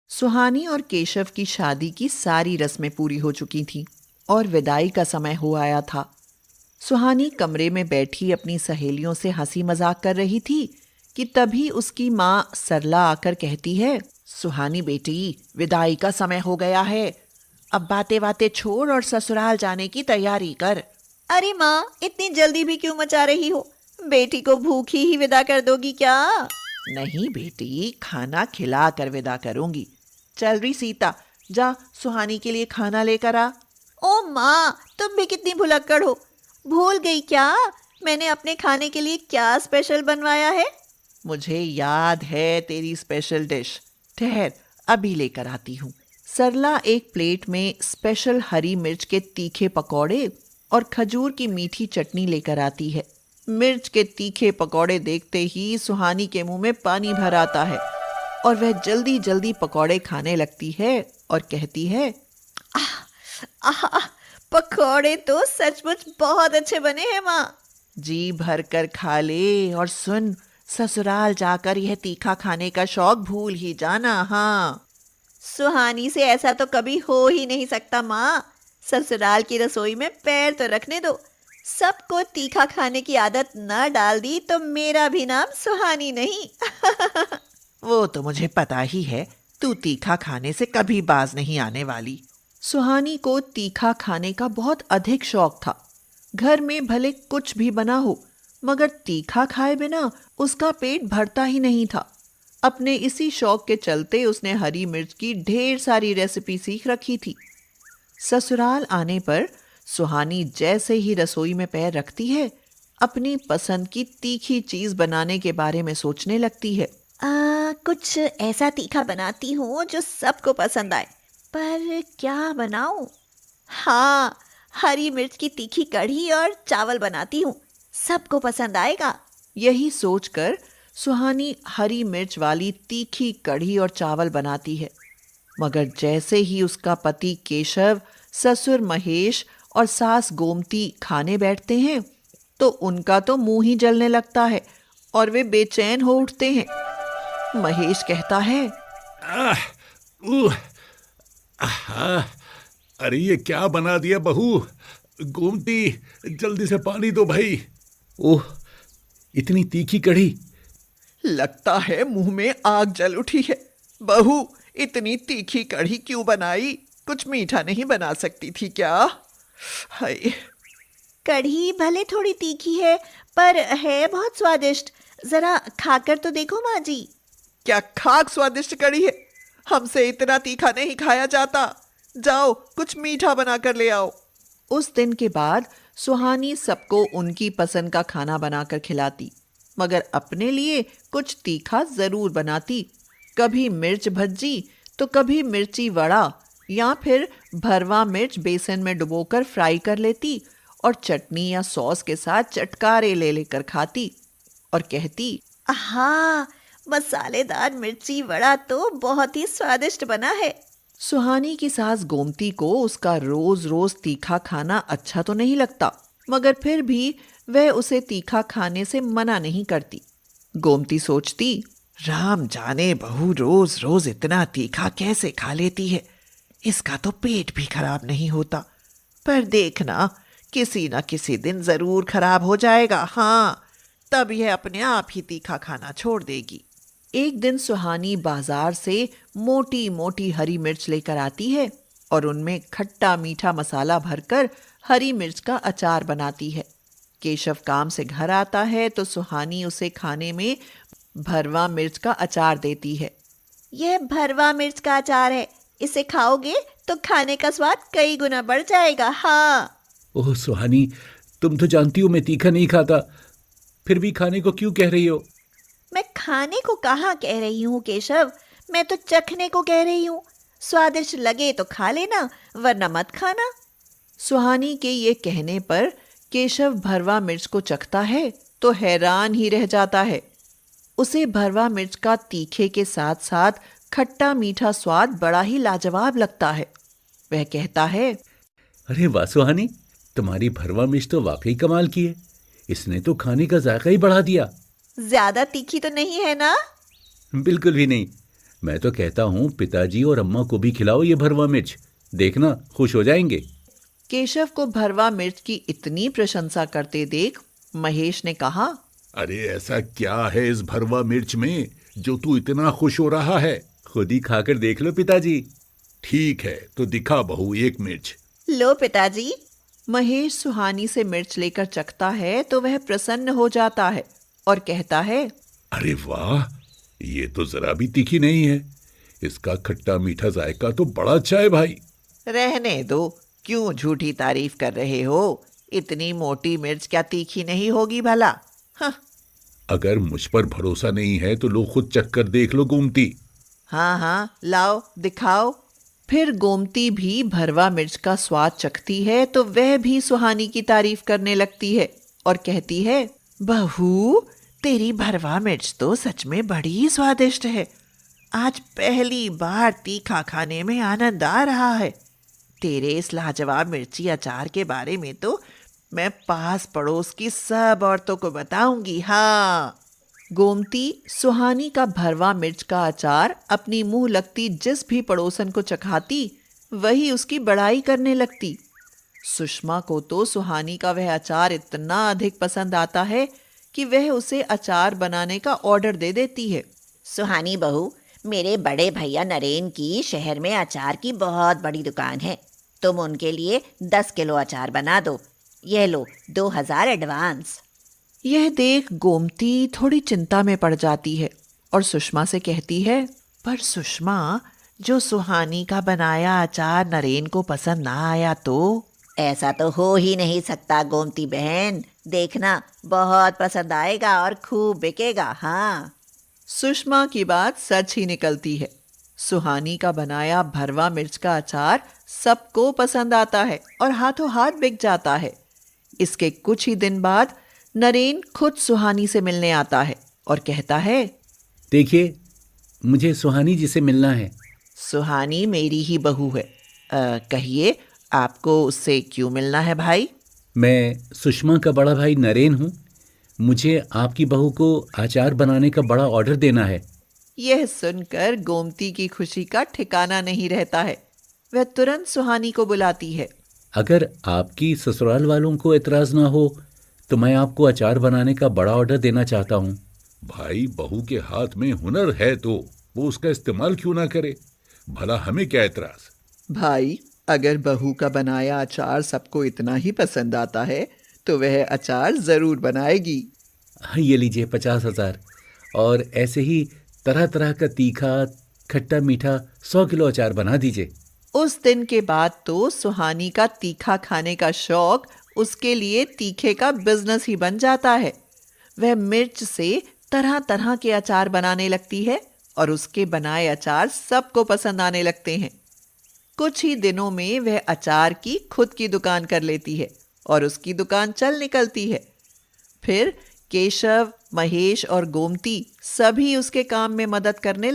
सुहानी और केशव की शादी की सारी रस्में पूरी हो चुकी थीं और विदाई का समय हो आया था। सुहानी कमरे में बैठी अपनी सहेलियों से हंसी मजाक कर रही थी कि तभी उसकी माँ सरला आकर कहती है, सुहानी बेटी, विदाई का समय हो गया है। अब बातें बातें छोड़ और ससुराल जाने की तैयारी कर। अरे माँ, इतनी जल्दी भी क्यों मचा रही हो? बेटी को भूखी ही विदा कर दोगी क्या? नहीं बेटी, खाना खिला कर विदा करूंगी। चल रही सीता, जा सुहानी के लिए खाना लेकर आ। ओ माँ, तुम भी कितनी भुलक्कड़ हो। भूल गई क्या मैंने अपने खाने के लिए क्या स्पेशल बनवाया है? मुझे याद है तेरी स्पेशल डिश। ठहर, अभी लेकर आती हूँ। सरला एक प्लेट में स्पेशल हरी मिर्च के तीखे पकौड़े और खजूर की मीठी चटनी लेकर आती है। मिर्च के तीखे पकौड़े देखते ही सुहानी के मुंह में पानी भर आता है और वह जल्दी जल्दी पकौड़े खाने लगती है और कहती है, आह, पकौड़े तो सचमुच बहुत अच्छे बने हैं माँ। जी भर कर खा ले और सुन, ससुराल जाकर यह तीखा खाने का शौक भूल ही जाना। हाँ, सुहानी से ऐसा तो कभी हो ही नहीं सकता माँ। ससुराल की रसोई में पैर तो रखने दो। सबको तीखा खाने की आदत न डाल दी तो मेरा भी नाम सुहानी नहीं। वो तो मुझे पता ही है, तू तीखा खाने से कभी बाज नहीं आने वाली। सुहानी को तीखा खाने का बहुत अधिक शौक था। घर में भले कुछ भी बना हो, मगर तीखा खाए बिना उसका पेट भरता ही नहीं था। अपने इसी शौक के चलते उसने हरी मिर्च की ढेर सारी रेसिपी सीख रखी थी। ससुराल आने पर सुहानी जैसे ही रसोई में पैर रखती है, अपनी पसंद की तीखी चीज बनाने के बारे में सोचने लगती है। कुछ ऐसा तीखा बनाती हूँ जो सबको पसंद आए, पर क्या बनाऊं? हाँ, हरी मिर्च की तीखी कढ़ी और चावल बनाती हूँ, सबको पसंद आएगा। यही सोचकर सुहानी हरी मिर्च वाली तीखी कढ़ी और चावल बनाती है। मगर जैसे ही उसका पति केशव, ससुर महेश और सास गोमती खाने बैठते हैं, तो उनका तो मुंह ही जलने लगता है और वे बेचैन हो उठते हैं। महेश कहता है, आह, उह, आहा, अरे ये क्या बना दिया बहू। गोमती, जल्दी से पानी दो भाई। ओह, इतनी तीखी कढ़ी। लगता है मुंह में आग जल उठी है। बहू, इतनी तीखी कढ़ी क्यों बनाई? कुछ मीठा नहीं बना सकती थी क्या? हाय, कढ़ी भले थोड़ी तीखी है, पर है बहुत स्वादिष्ट। जरा खाकर तो देखो माँ जी। क्या खाक स्वादिष्ट कढ़ी है? हमसे इतना तीखा नहीं खाया जाता। जाओ, कुछ मीठा बना कर ले आओ। उस दिन के बाद सुहानी सबको उनकी पसंद का खाना बनाकर खिलाती, मगर अपने लिए कुछ तीखा जरूर बनाती। कभी मिर्च भज्जी तो कभी मिर्ची वड़ा, या फिर भरवा मिर्च बेसन में डुबोकर फ्राई कर लेती और चटनी या सॉस के साथ चटकारे ले लेकर खाती और कहती, हाँ, मसालेदार मिर्ची वड़ा तो बहुत ही स्वादिष्ट बना है। सुहानी की सास गोमती को उसका रोज रोज तीखा खाना अच्छा तो नहीं लगता, मगर फिर भी वह उसे तीखा खाने से मना नहीं करती। गोमती सोचती, राम जाने बहू रोज रोज इतना तीखा कैसे खा लेती है। इसका तो पेट भी खराब नहीं होता। पर देखना, किसी न किसी दिन जरूर खराब हो जाएगा। हाँ, तब यह अपने आप ही तीखा खाना छोड़ देगी। एक दिन सुहानी बाजार से मोटी मोटी हरी मिर्च लेकर आती है और उनमें खट्टा मीठा मसाला भरकर हरी मिर्च का अचार बनाती है। केशव काम से घर आता है तो सुहानी उसे खाने में भरवा मिर्च का अचार देती है। यह भरवा मिर्च का अचार है, इसे खाओगे तो खाने का स्वाद कई गुना बढ़ जाएगा। हाँ। ओह सुहानी, तुम तो जानती हो मैं तीखा नहीं खाता, फिर भी खाने को क्यों कह रही हो? मैं खाने को कहाँ कह रही हूँ केशव, मैं तो चखने को कह रही हूँ। स्वादिष्ट लगे तो खा लेना, वरना मत खाना। सुहानी के ये कहने पर केशव भरवा मिर्च को चखता है तो हैरान ही रह जाता है। उसे भरवा मिर्च का तीखे के साथ साथ खट्टा मीठा स्वाद बड़ा ही लाजवाब लगता है। वह कहता है, अरे वाह सुहानी, तुम्हारी भरवा मिर्च तो वाकई कमाल की है। इसने तो खाने का जायका ही बढ़ा दिया। ज्यादा तीखी तो नहीं है ना? बिल्कुल भी नहीं। मैं तो कहता हूँ पिताजी और अम्मा को भी खिलाओ ये भरवा मिर्च, देखना खुश हो जाएंगे। केशव को भरवा मिर्च की इतनी प्रशंसा करते देख महेश ने कहा, अरे ऐसा क्या है इस भरवा मिर्च में जो तू इतना खुश हो रहा है? खुद ही खाकर देख लो पिताजी। ठीक है तो दिखा बहू एक मिर्च। लो पिताजी। महेश सुहानी से मिर्च लेकर चखता है तो वह प्रसन्न हो जाता है और कहता है, अरे वाह, ये तो जरा भी तीखी नहीं है। इसका खट्टा मीठा जायका तो बड़ा अच्छा है भाई। रहने दो, क्यों झूठी तारीफ कर रहे हो? इतनी मोटी मिर्च क्या तीखी नहीं होगी भला? हाँ अगर मुझ पर भरोसा नहीं है तो लो खुद चख कर देख लो गोमती। हाँ, लाओ दिखाओ। फिर गोमती भी भरवा मिर्च का स्वाद चखती है तो वह भी सुहानी की तारीफ करने लगती है और कहती है, बहू तेरी भरवा मिर्च तो सच में बड़ी स्वादिष्ट है। आज पहली बार तीखा खाने में आनंद आ रहा है। तेरे इस लाजवाब मिर्ची अचार के बारे में तो मैं पास पड़ोस की सब औरतों को बताऊंगी। हाँ। गोमती सुहानी का भरवा मिर्च का अचार अपनी मुंह लगती जिस भी पड़ोसन को चखाती वही उसकी बड़ाई करने लगती। सुषमा को तो सुहानी का वह अचार इतना अधिक पसंद आता है कि वह उसे अचार बनाने का ऑर्डर दे देती है। सुहानी बहू, मेरे बड़े भैया नरेन की शहर में अचार की बहुत बड़ी दुकान है। तुम उनके लिए 10 किलो अचार बना दो। ये लो 2000 एडवांस। यह देख गोमती थोड़ी चिंता में पड़ जाती है और सुषमा से कहती है, पर सुषमा, जो सुहानी का बनाया अचार नरेन को पसंद ना आया तो? ऐसा तो हो ही नहीं सकता गोमती बहन। देखना बहुत पसंद आएगा और खूब बिकेगा। हाँ। सुषमा की बात सच ही निकलती है। सुहानी का बनाया भरवा मिर्च का अचार सबको पसंद आता है और हाथों हाथ बिक जाता है। इसके कुछ ही दिन बाद नरेन खुद सुहानी से मिलने आता है और कहता है, देखिए मुझे सुहानी जी से मिलना है। सुहानी मेरी ही बहू है। कहिए आपको उससे क्यों मिलना है भाई? मैं सुषमा का बड़ा भाई नरेन हूँ। मुझे आपकी बहू को अचार बनाने का बड़ा ऑर्डर देना है। यह सुनकर गोमती की खुशी का ठिकाना नहीं रहता है। वह तुरंत सुहानी को बुलाती है। अगर आपकी ससुराल वालों को एतराज ना हो तो मैं आपको अचार बनाने का बड़ा ऑर्डर देना चाहता हूँ। भाई बहू के हाथ में हुनर है तो वो उसका इस्तेमाल क्यों ना करे? भला हमें क्या एतराज? भाई अगर बहू का बनाया अचार सबको इतना ही पसंद आता है तो वह अचार जरूर बनाएगी। हाँ, ये लीजिए 50,000 और ऐसे ही तरह तरह का तीखा खट्टा मीठा 100 किलो अचार बना दीजिए। उस दिन के बाद तो सुहानी का तीखा खाने का शौक उसके लिए तीखे का बिजनेस ही बन जाता है। वह मिर्च से तरह तरह के अचार बनाने लगती है और उसके बनाए अचार सबको पसंद आने लगते हैं। कुछ ही दिनों में वह अचार की खुद की दुकान कर लेती है और उसकी दुकान चल निकलती है। फिर केशव, महेश और गोमती सभी उसके काम में मदद करने